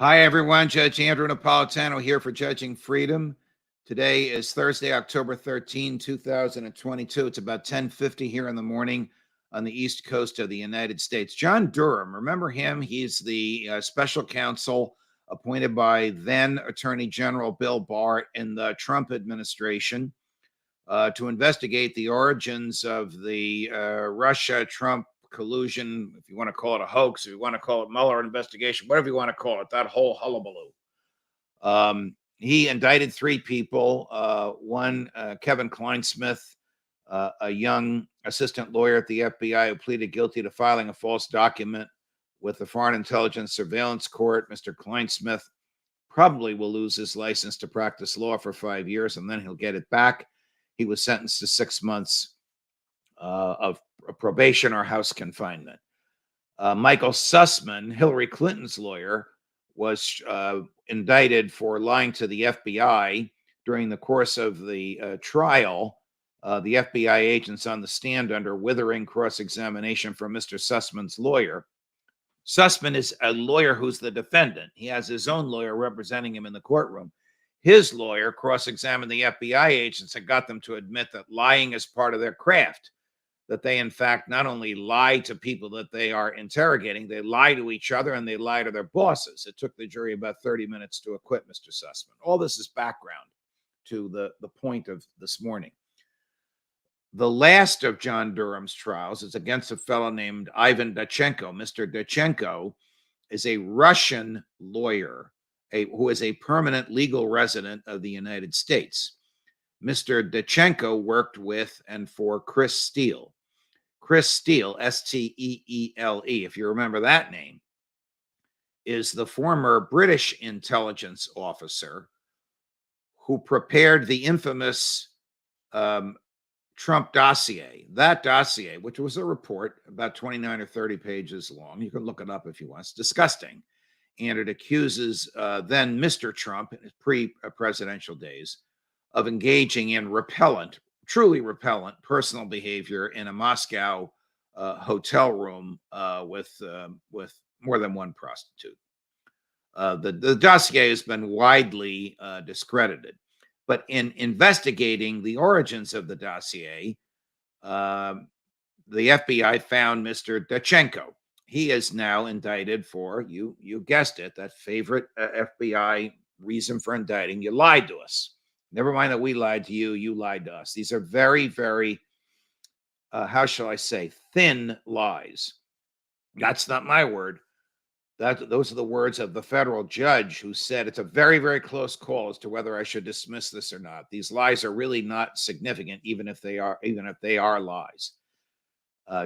Hi, everyone. Judge Andrew Napolitano here for Judging Freedom. Today is Thursday, October 13, 2022. It's about 10:50 here in the morning on the East Coast of the United States. John Durham, remember him? He's the special counsel appointed by then Attorney General Bill Barr in the Trump administration to investigate the origins of the Russia-Trump collusion, if you want to call it a hoax, if you want to call it Mueller investigation, whatever you want to call it, that whole hullabaloo. He indicted three people. One, Kevin Kleinsmith, a young assistant lawyer at the FBI who pleaded guilty to filing a false document with the Foreign Intelligence Surveillance Court. Mr. Kleinsmith probably will lose his license to practice law for 5 years, and then he'll get it back. He was sentenced to 6 months of probation or house confinement. Michael Sussman, Hillary Clinton's lawyer, was indicted for lying to the FBI during the course of the trial. The FBI agents on the stand under withering cross-examination from Mr. Sussman's lawyer. Sussman is a lawyer who's the defendant. He has his own lawyer representing him in the courtroom. His lawyer cross-examined the FBI agents and got them to admit that lying is part of their craft, that they, in fact, not only lie to people that they are interrogating, they lie to each other and they lie to their bosses. It took the jury about 30 minutes to acquit Mr. Sussman. All this is background to the point of this morning. The last of John Durham's trials is against a fellow named Ivan Dachenko. Mr. Dachenko is a Russian lawyer who is a permanent legal resident of the United States. Mr. Dachenko worked with and for Chris Steele. Chris Steele, S-T-E-E-L-E, if you remember that name, is the former British intelligence officer who prepared the infamous Trump dossier. That dossier, which was a report about 29 or 30 pages long, you can look it up if you want, it's disgusting. And it accuses then Mr. Trump in his pre-presidential days of engaging in truly repellent personal behavior in a Moscow hotel room with more than one prostitute. The dossier has been widely discredited, but in investigating the origins of the dossier, the FBI found Mr. Dachenko. He is now indicted for, you guessed it, that favorite FBI reason for indicting. You lied to us. Never mind that we lied to you, you lied to us. These are very, very, how shall I say, thin lies. That's not my word. Those are the words of the federal judge who said it's a very, very close call as to whether I should dismiss this or not. These lies are really not significant, even if they are lies.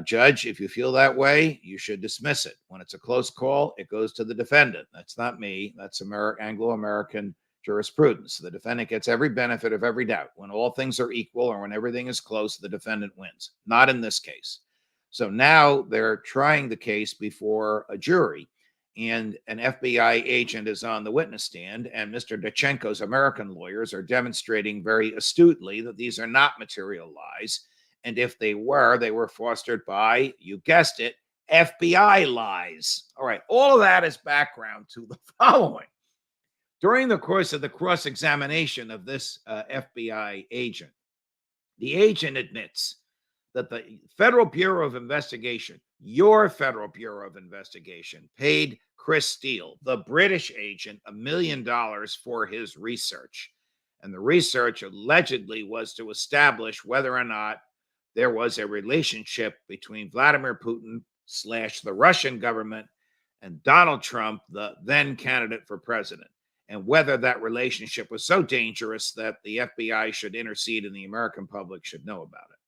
Judge, if you feel that way, you should dismiss it. When it's a close call, it goes to the defendant. That's not me. That's Anglo-American jurisprudence. The defendant gets every benefit of every doubt. When all things are equal or when everything is close, the defendant wins. Not in this case. So now they're trying the case before a jury, and an FBI agent is on the witness stand, and Mr. Dachenko's American lawyers are demonstrating very astutely that these are not material lies. And if they were fostered by, you guessed it, FBI lies. All right, all of that is background to the following. During the course of the cross-examination of this FBI agent, the agent admits that the Federal Bureau of Investigation, your Federal Bureau of Investigation, paid Chris Steele, the British agent, $1 million for his research. And the research allegedly was to establish whether or not there was a relationship between Vladimir Putin / the Russian government and Donald Trump, the then candidate for president, and whether that relationship was so dangerous that the FBI should intercede and the American public should know about it.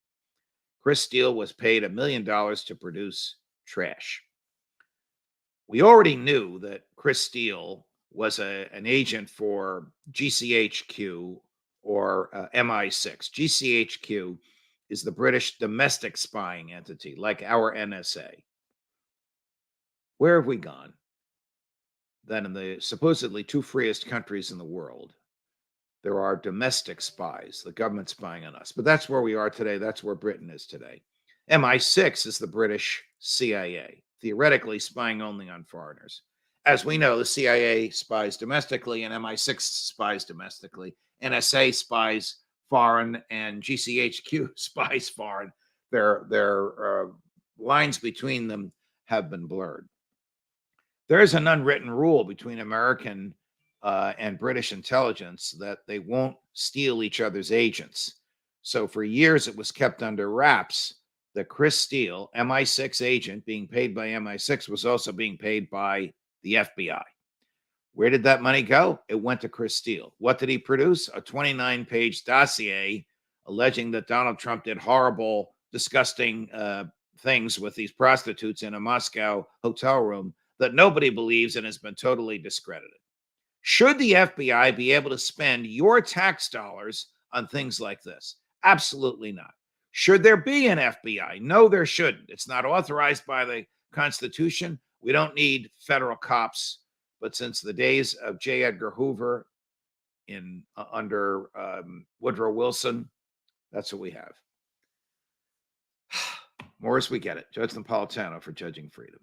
Chris Steele was paid $1 million to produce trash. We already knew that Chris Steele was an agent for GCHQ or MI6. GCHQ is the British domestic spying entity, like our NSA. Where have we gone? That in the supposedly two freest countries in the world, there are domestic spies, the government spying on us. But that's where we are today. That's where Britain is today. MI6 is the British CIA, theoretically spying only on foreigners. as we know, the CIA spies domestically and MI6 spies domestically. NSA spies foreign and GCHQ spies foreign. Their lines between them have been blurred. There is an unwritten rule between American and British intelligence that they won't steal each other's agents. So for years, it was kept under wraps that Chris Steele, MI6 agent being paid by MI6, was also being paid by the FBI. Where did that money go? It went to Chris Steele. What did he produce? A 29-page dossier alleging that Donald Trump did horrible, disgusting things with these prostitutes in a Moscow hotel room that nobody believes and has been totally discredited. Should the FBI be able to spend your tax dollars on things like this? Absolutely not. Should there be an FBI? No, there shouldn't. It's not authorized by the Constitution. We don't need federal cops. But since the days of J. Edgar Hoover under Woodrow Wilson, that's what we have. More as we get it. Judge Napolitano for Judging Freedom.